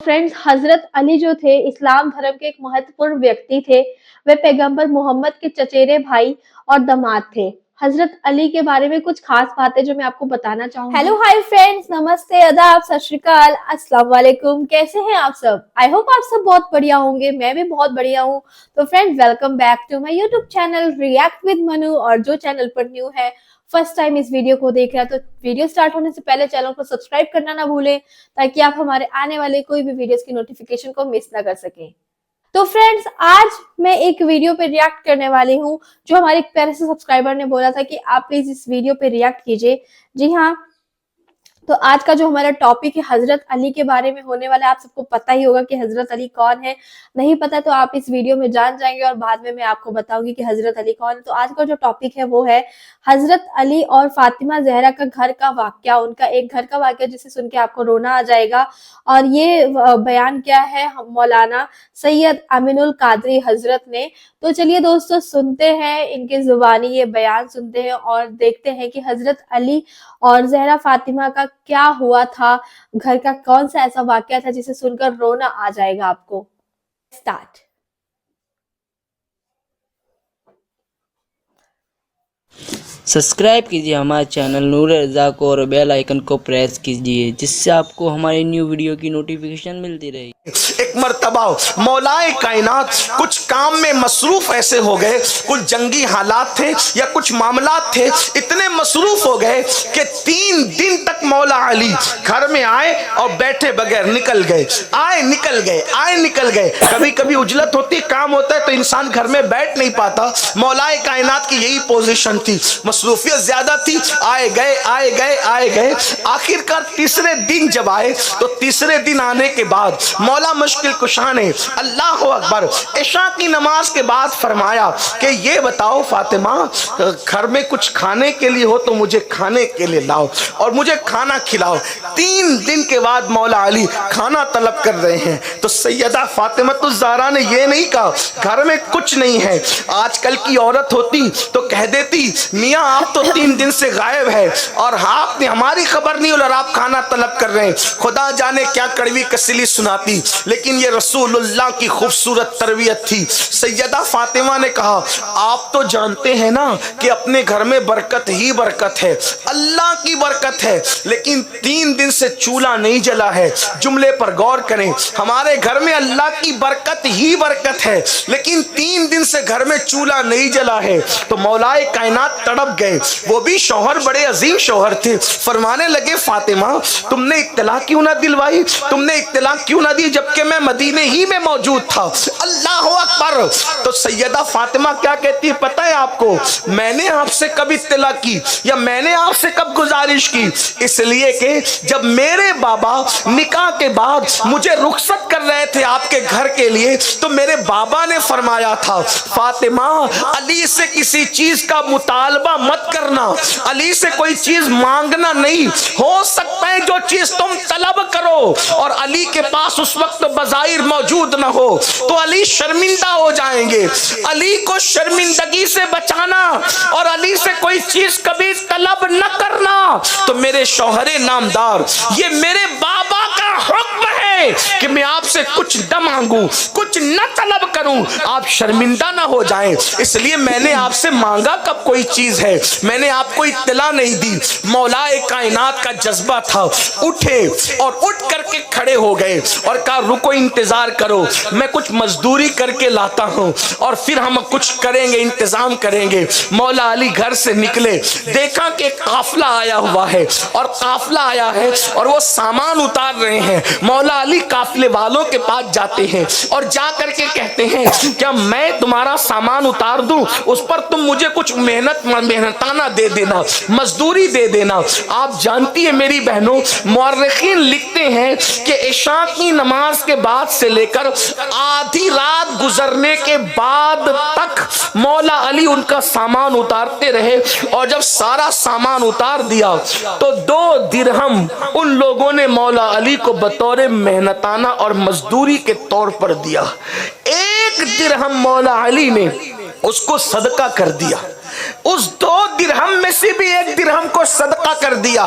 Friends, हजरत अली जो थे इस्लाम धर्म के एक महत्वपूर्ण व्यक्ति थे। वे पैगंबर मोहम्मद के चचेरे भाई और दामाद थे। हजरत अली के बारे में कुछ खास बातें जो मैं आपको बताना चाहूंगी। हेलो हाय फ्रेंड्स, नमस्ते, आदाब, सत श्री अकाल, अस्सलाम वालेकुम। कैसे हैं आप सब? आई होप आप सब बहुत बढ़िया होंगे। मैं भी बहुत बढ़िया हूँ। तो friends, welcome back to my YouTube channel react with Manu. और जो चैनल पर न्यू है, फर्स्ट टाइम इस वीडियो को देख रहा है, तो वीडियो स्टार्ट होने से पहले चैनल को सब्सक्राइब करना ना भूलें, ताकि आप हमारे आने वाले कोई भी वीडियोस की नोटिफिकेशन को मिस ना कर सकें। तो फ्रेंड्स, आज मैं एक वीडियो पे रिएक्ट करने वाली हूँ, जो हमारे एक प्यारे से सब्सक्राइबर ने बोला था कि आप प्लीज इस वीडियो पे रिएक्ट कीजिए। जी हाँ, तो आज का जो हमारा टॉपिक है हजरत अली के बारे में होने वाला है। आप सबको पता ही होगा कि हजरत अली कौन है। नहीं पता तो आप इस वीडियो में जान जाएंगे और बाद में मैं आपको बताऊंगी कि हजरत अली कौन है। तो आज का जो टॉपिक है वो है हजरत अली और फातिमा जहरा का घर का वाकया। उनका एक घर का वाकया जिसे सुन के आपको रोना आ जाएगा। और ये बयान क्या है मौलाना सैयद अमीनुल कादरी हजरत ने। तो चलिए दोस्तों, सुनते हैं इनके जुबानी ये बयान, सुनते हैं और देखते हैं कि हजरत अली और जहरा फातिमा का क्या हुआ था। घर का कौन सा ऐसा वाकया था जिसे सुनकर रोना आ जाएगा आपको। स्टार्ट। सब्सक्राइब कीजिए हमारे चैनल नूर रज़ा को और बेल आइकन को प्रेस कीजिए, जिससे आपको हमारी न्यू वीडियो की नोटिफिकेशन मिलती रहे। एक मर्तबा मौलाए कायनात कुछ काम में मसरूफ ऐसे हो गए, कुछ जंगी हालात थे या कुछ मामलात थे, इतने मसरूफ हो गए कि 3 दिन तक मौला अली घर में आए और बैठे बगैर निकल गए, आए निकल गए, आए निकल गए। कभी कभी उजलत होती, काम होता है तो इंसान घर में बैठ नहीं पाता। मौलाए कायनात की यही पोजीशन थी, मसरूफियत ज्यादा थी, आए गए आए गए आए गए। आखिरकार तीसरे दिन जब आए तो तीसरे दिन आने के बाद मौला मुश्किल कुशा ने अल्लाह अकबर इशा की नमाज के बाद फरमाया कि ये बताओ फातिमा, घर में कुछ खाने के लिए हो तो मुझे खाने के लिए लाओ और मुझे खाना खिलाओ। 3 दिन के बाद मौला अली खाना तलब कर रहे हैं तो सैयदा फातिमा तो ज़हरा ने ये नहीं कहा घर में कुछ नहीं है। आजकल की औरत होती तो कह देती मियाँ आप तो 3 दिन से गायब है और आपने हमारी खबर नहीं और आप खाना तलब कर रहे हैं। खुदा जाने क्या कड़वी कसली सुनाती, लेकिन ये रसूलुल्लाह की खूबसूरत तरबियत थी। सैयदा फातिमा ने कहा आप तो जानते हैं ना कि अपने घर में बरकत ही बरकत है, अल्लाह की बरकत है, लेकिन 3 दिन से चूल्हा नहीं जला है। जुमले पर गौर करें, हमारे घर में अल्लाह की बरकत ही बरकत है, लेकिन 3 दिन से घर में चूल्हा नहीं जला है। तो मौलाए कायनात तड़प गए, वो भी शौहर बड़े अजीम शौहर थे। फरमाने लगे फातिमा तुमने इत्तला क्यों ना दिलवाई, तुमने इत्तला क्यों ना दी, जबकि मैं मदीने ही में मौजूद था। अल्लाह अकबर। तो सैयदा फातिमा क्या कहती है पता है आपको, मैंने आपसे कब इत्तला की या मैंने आपसे कब गुजारिश की, इसलिए कि जब मेरे बाबा निकाह के बाद मुझे रुखसत कर रहे थे आपके घर के लिए, तो मेरे बाबा ने फरमाया था फातिमा अली से किसी चीज का मुतालबा मत करना, अली से कोई चीज मांगना नहीं। हो सकता है जो चीज तुम तलब करो और अली के पास उस वक्त बज़ाहिर मौजूद न हो तो अली शर्मिंदा हो जाएंगे। अली को शर्मिंदगी से बचाना और अली से कोई चीज कभी तलब न करना, तो मेरे शौहरे नामदार ये मेरे बाबा का हुक्म है कि मैं आपसे कुछ न मांगू, कुछ न तलब करूं, आप शर्मिंदा ना हो जाएं। इसलिए मैंने आपसे मांगा कब कोई चीज है, मैंने आपको इत्तला नहीं दी। मौलाए कायनात का जज्बा था, उठे और उठ करके खड़े हो गए और कहा रुको इंतजार करो, मैं कुछ मजदूरी करके लाता हूं और फिर हम कुछ करेंगे, इंतजाम करेंगे। मौला अली घर से निकले, देखा कि काफला आया हुआ है और काफला आया है और वो सामान उतार रहे हैं। मौला अली काफले वालों के पास जाते हैं और जा करके कहते हैं क्या मैं तुम्हारा सामान उतार दूं, उस पर तुम मुझे कुछ मेहनताना दे देना, मजदूरी दे देना। आप जानती है मेरी बहनों, मुअर्रिखीन लिखते हैं कि इशा की नमाज के बाद से लेकर आधी रात गुजरने के बाद तक मौला अली उनका सामान उतारते रहे और जब सारा सामान उतार दिया तो 2 दिरहम उन लोगों ने मौला अली को बतौर मेहनताना और मजदूरी के तौर पर दिया। 1 दिरहम मौला अली ने उसको सदका कर दिया। उस 2 दिरहम में से भी 1 दिरहम को सदका कर दिया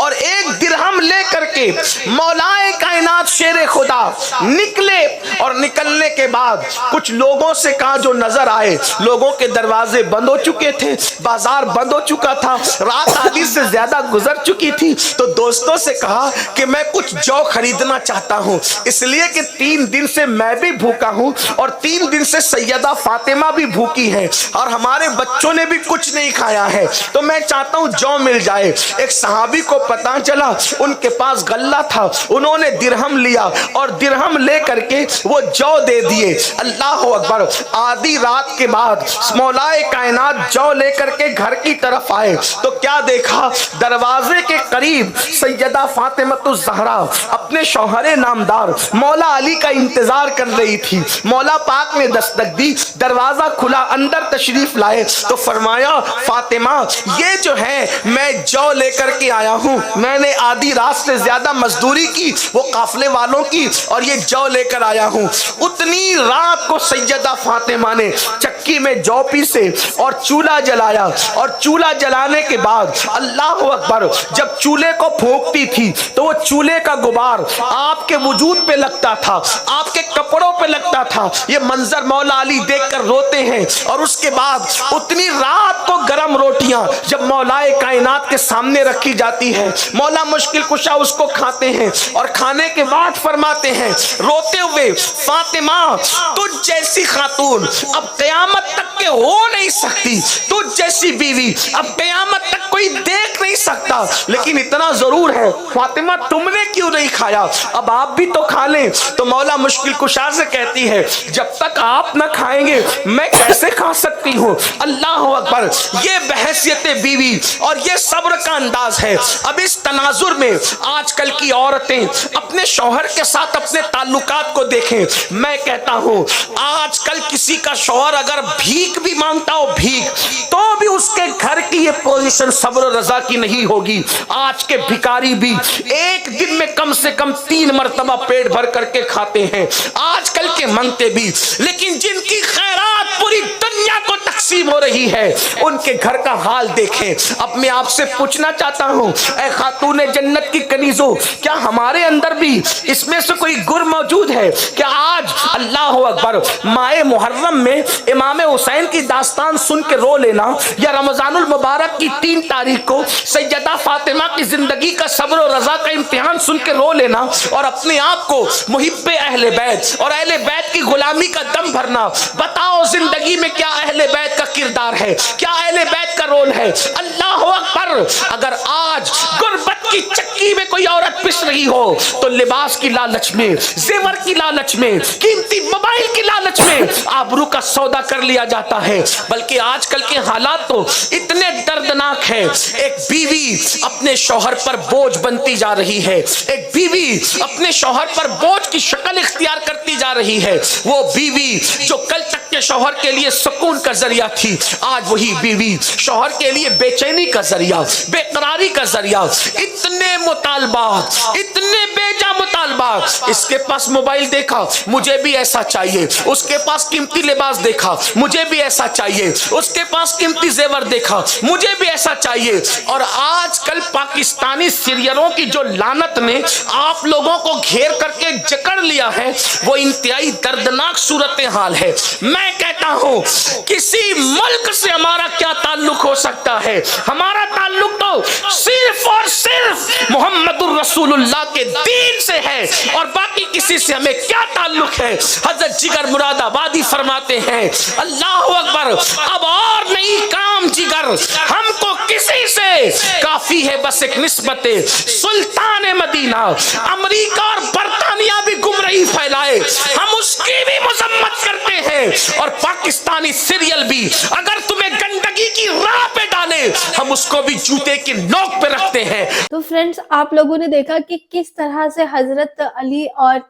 और 1 दिरहम ले करके मौलाए कायनात शेर खुदा निकले। और निकलने के बाद कुछ लोगों से कहा जो नजर आए, लोगों के दरवाजे बंद हो चुके थे, बाजार बंद हो चुका था, रात आधी से ज्यादा गुजर चुकी थी। तो दोस्तों से कहा कि मैं कुछ जौ खरीदना चाहता हूं, इसलिए कि 3 दिन से मैं भी भूखा हूं और 3 दिन से सैयदा फातिमा भी भूखी है और हमारे बच्चों ने भी कुछ नहीं खाया है, तो मैं चाहता हूं जौ मिल जाए। एक सहाबी को पता चला, उनके पास गल्ला था, उन्होंने दिरहम लिया और दिरहम ले करके वो जौ दे दिए। अल्लाह अकबर। आधी रात के बाद मौलाए कायनात जौ लेकर के घर की तरफ आए तो क्या देखा, दरवाजे के करीब सैयदा फातिमतुज़ ज़हरा अपने शौहरे नामदार मौला अली का इंतजार कर रही थी। मौला पाक ने दस्तक दी, दरवाजा खुला, अंदर तशरीफ लाए तो फरमाया, फातिमा ये जो है मैं जौ लेकर के आया हूँ, मैंने आधी रात से ज्यादा मजदूरी की वो काफले वालों की और ये जौ लेकर आया हूँ। उतनी रात को सैयदा फातिमा ने चक्की में जौ पीसे और चूल्हा जलाया और चूल्हा जलाने के बाद अल्लाह अकबर, जब चूल्हे को फूंकती थी तो वो चूल्हे का गुबार आपके वजूद पे लगता था, आपके कपड़ों पे लगता था। ये मंजर मौला अली देखकर रोते हैं। और उसके बाद उतनी रात को गरम रोटियां जब मौलाए कायनात के सामने रखी जाती है, मौला मुश्किल कुशा उसको खाते हैं और खाने के बाद फरमाते हैं रोते हुए, फातिमा तुझ जैसी खातून अब कयामत तक के हो नहीं सकती, तुझ जैसी बीवी अब कयामत तक कोई देख नहीं सकता, लेकिन इतना जरूर है फातिमा तुमने क्यों नहीं खाया, अब आप भी तो खा लें। तो मौला मुश्किल कुशा से कहती है, जब तक आप ना खाएंगे मैं कैसे खा सकती हूँ। अल्लाह अकबर। ये बहसियत बीवी और ये सब्र का अंदाज है। अब इस तनाजुर में आजकल की औरतें अपने शौहर के साथ अपने ताल्लुकात को देखें। मैं कहता हूँ आजकल किसी का शौहर अगर भीख भी मांगता हो, भीख, तो भी उसके घर की ये पोजीशन सब्र रजा की नहीं होगी। आज के भिखारी भी एक दिन में कम से कम 3 मरतबा पेट भर करके खाते हैं, आजकल के मंगते भी, लेकिन जिनकी खैरात पूरी दुनिया को तकसीम हो रही है उनके घर का हाल देखें। अब मैं आपसे पूछना चाहता हूँ, ऐ खातूने जन्नत की कनीजों, क्या हमारे अंदर भी इसमें से कोई गुर मौजूद है? क्या आज अल्लाह अकबर माए मुहर्रम में इमाम हुसैन की दास्तान सुन के रो लेना, या रमजानुल मुबारक की 3 तारीख को सैयदा फातिमा की जिंदगी का सब्र और रजा का इम्तिहान सुन के रो लेना और अपने आप को मुहिब्बे अहले बैत और अहले बैत की गुलामी का दम भरना? बताओ जिंदगी में क्या अहले बैत का किरदार है, क्या अहले बैत का रोल है? अल्लाह अकबर। अगर आज गुर्बत की चक्की में कोई औरत पिस रही हो तो लिबास की लालच में, जेवर की लालच में, कीमती मोबाइल की लालच में आबरू का सौदा कर लिया जाता है। बल्कि आजकल के हालात तो इतने दर्दनाक है, एक बीवी अपने शौहर पर बोझ बनती जा रही है, एक बीवी अपने शौहर पर बोझ की शक्ल इख्तियार करती जा रही है। वो बीवी जो कल तक के शौहर के लिए सुकून का जरिया थी, आज वही बीवी शौहर के लिए बेचैनी का जरिया, बेकरारी का जरिया। इतने मुतालबात, इतने बेजा मुतालबात। इसके पास मोबाइल देखा, मुझे भी ऐसा चाहिए, उसके पास कीमती लिबास देखा, मुझे भी ऐसा चाहिए, उसके पास कीमती जेवर देखा, मुझे भी ऐसा चाहिए। और आजकल पाकिस्तानी सीरियलों की जो लानत ने आप लोगों को घेर करके जकड़ लिया है, वो इंतहाई दर्दनाक सूरत हाल है। मैं कहता हूं किसी मुल्क से हमारा क्या ताल्लुक हो सकता है? हमारा ताल्लुक तो सिर्फ और सिर्फ मोहम्मदुर रसूलुल्लाह के दीन से है, और बाकी किसी से हमें क्या ताल्लुक है? हजरत जिगर मुरादाबादी फरमाते हैं, अल्लाह अकबर, अब और नहीं काम जिगर, हमको किसी से काफी है बस एक निस्बते सुल्तान मदीना। अमेरिका और बरतानिया भी गुमराही फैलाए, हम उसकी भी मजम्मत करते हैं, और पाकिस्तानी सीरियल भी अगर तुम्हें गंदगी की राह पे डाले, हम उसको भी जूते की नोक पे रखते हैं। तो फ्रेंड्स, आप लोगों ने देखा कि किस तरह से हजरत अली और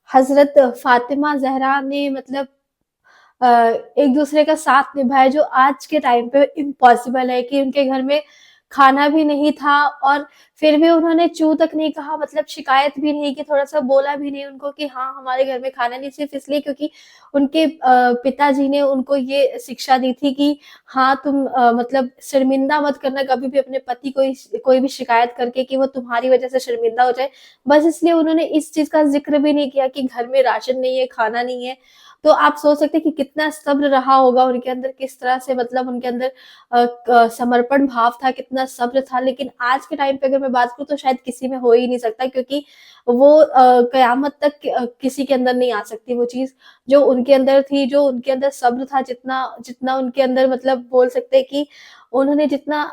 हजरत फातिमा जहरा ने मतलब एक दूसरे का साथ निभाया, जो आज के टाइम पे इम्पॉसिबल है कि उनके घर में खाना भी नहीं था, और फिर भी उन्होंने चू तक नहीं कहा, मतलब शिकायत भी नहीं की, थोड़ा सा बोला भी नहीं उनको कि हाँ हमारे घर में खाना नहीं, सिर्फ इसलिए क्योंकि उनके पिताजी ने उनको ये शिक्षा दी थी कि हाँ तुम मतलब शर्मिंदा मत करना कभी भी अपने पति को कोई भी शिकायत करके कि वो तुम्हारी वजह से शर्मिंदा हो जाए। बस इसलिए उन्होंने इस चीज का जिक्र भी नहीं किया कि घर में राशन नहीं है, खाना नहीं है। तो आप सोच सकते हैं कि कितना सब्र रहा होगा उनके अंदर, किस तरह से मतलब उनके अंदर समर्पण भाव था, कितना सब्र था। लेकिन आज के टाइम पे अगर मैं बात करूँ तो शायद किसी में हो ही नहीं सकता, क्योंकि वो कयामत तक किसी के अंदर नहीं आ सकती वो चीज जो उनके अंदर थी, जो उनके अंदर सब्र था, जितना जितना उनके अंदर मतलब बोल सकते हैं कि उन्होंने जितना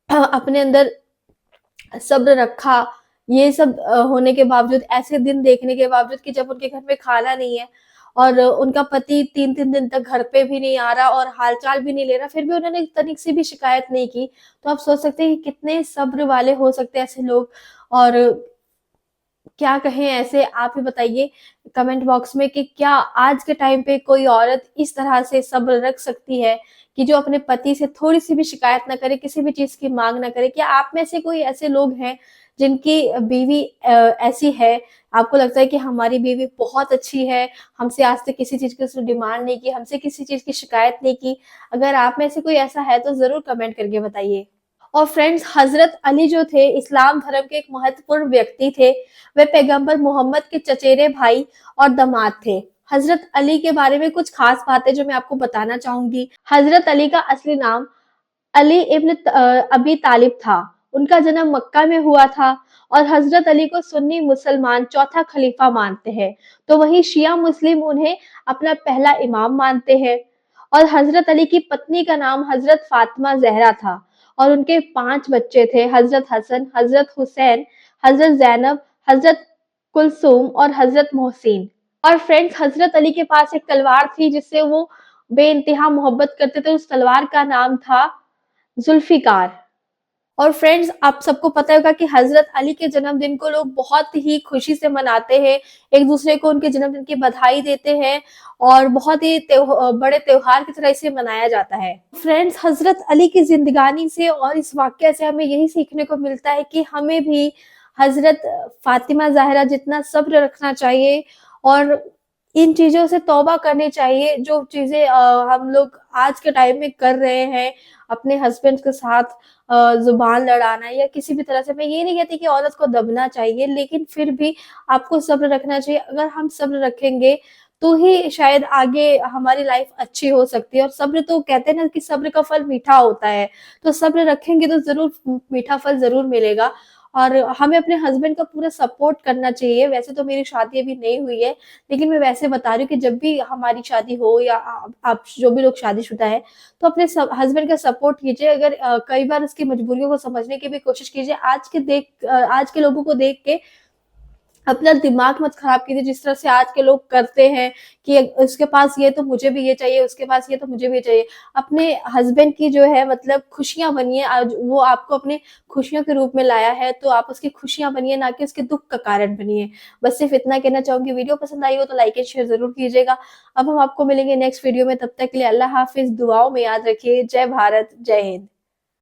अपने अंदर सब्र रखा, ये सब होने के बावजूद, ऐसे दिन देखने के बावजूद कि जब उनके घर में खाना नहीं है और उनका पति 3-3 दिन तक घर पे भी नहीं आ रहा और हालचाल भी नहीं ले रहा, फिर भी उन्होंने तनिक सी भी शिकायत नहीं की। तो आप सोच सकते हैं कि कितने सब्र वाले हो सकते हैं ऐसे लोग। और क्या कहें, ऐसे आप ही बताइए कमेंट बॉक्स में कि क्या आज के टाइम पे कोई औरत इस तरह से सब्र रख सकती है कि जो अपने पति से थोड़ी सी भी शिकायत ना करे, किसी भी चीज की मांग ना करे। क्या आप में से कोई ऐसे लोग हैं जिनकी बीवी ऐसी है, आपको लगता है कि हमारी बीवी बहुत अच्छी है, हमसे आज तक किसी चीज की उसने डिमांड नहीं की, हमसे किसी चीज की शिकायत नहीं की? अगर आप में से कोई ऐसा है तो जरूर कमेंट करके बताइए। और फ्रेंड्स, हजरत अली जो थे इस्लाम धर्म के एक महत्वपूर्ण व्यक्ति थे। वे पैगंबर मोहम्मद के चचेरे भाई और दामाद थे। हजरत अली के बारे में कुछ खास बातें जो मैं आपको बताना चाहूंगी। हजरत अली का असली नाम अली इब्न अबी तालिब था। उनका जन्म मक्का में हुआ था और हजरत अली को सुन्नी मुसलमान चौथा खलीफा मानते हैं, तो वहीं शिया मुस्लिम उन्हें अपना पहला इमाम मानते हैं। और हजरत अली की पत्नी का नाम हजरत फातिमा जहरा था और उनके 5 बच्चे थे, हजरत हसन, हजरत हुसैन, हजरत जैनब, हजरत कुलसूम और हजरत मोहसिन। और फ्रेंड्स, हजरत अली के पास एक तलवार थी जिससे वो बेइंतहा मोहब्बत करते थे। उस तलवार का नाम था जुल्फिकार। और फ्रेंड्स, आप सबको पता होगा कि हजरत अली के जन्मदिन को लोग बहुत ही खुशी से मनाते हैं, एक दूसरे को उनके जन्मदिन की बधाई देते हैं और बहुत ही बड़े त्योहार की तरह इसे मनाया जाता है। फ्रेंड्स, हजरत अली की जिंदगानी से और इस वाकये से हमें यही सीखने को मिलता है कि हमें भी हजरत फातिमा ज़हरा जितना सब्र रखना चाहिए और इन चीजों से तौबा करनी चाहिए जो चीजें हम लोग आज के टाइम में कर रहे हैं, अपने हस्बैंड के साथ जुबान लड़ाना या किसी भी तरह से। मैं ये नहीं कहती कि औरत को दबना चाहिए, लेकिन फिर भी आपको सब्र रखना चाहिए। अगर हम सब्र रखेंगे तो ही शायद आगे हमारी लाइफ अच्छी हो सकती है। और सब्र, तो कहते हैं ना कि सब्र का फल मीठा होता है, तो सब्र रखेंगे तो जरूर मीठा फल जरूर मिलेगा। और हमें अपने हस्बैंड का पूरा सपोर्ट करना चाहिए। वैसे तो मेरी शादी अभी नहीं हुई है, लेकिन मैं वैसे बता रही हूँ कि जब भी हमारी शादी हो या आप जो भी लोग शादीशुदा है, तो अपने हस्बैंड का सपोर्ट कीजिए। अगर कई बार उसकी मजबूरियों को समझने की भी कोशिश कीजिए। आज के लोगों को देख के अपना दिमाग मत खराब कीजिए, जिस तरह से आज के लोग करते हैं कि उसके पास ये तो मुझे भी ये चाहिए, उसके पास ये तो मुझे भी ये चाहिए। अपने हस्बैंड की जो है मतलब खुशियां बनिए। आज वो आपको अपने खुशियों के रूप में लाया है, तो आप उसकी खुशियां बनिए, ना कि उसके दुख का कारण बनिए। बस सिर्फ इतना कहना चाहूंगी। वीडियो पसंद आई हो तो लाइक एंड शेयर जरूर कीजिएगा। अब हम आपको मिलेंगे नेक्स्ट वीडियो में, तब तक के लिए अल्लाह हाफिज। दुआओं में याद रखिए। जय भारत, जय हिंद।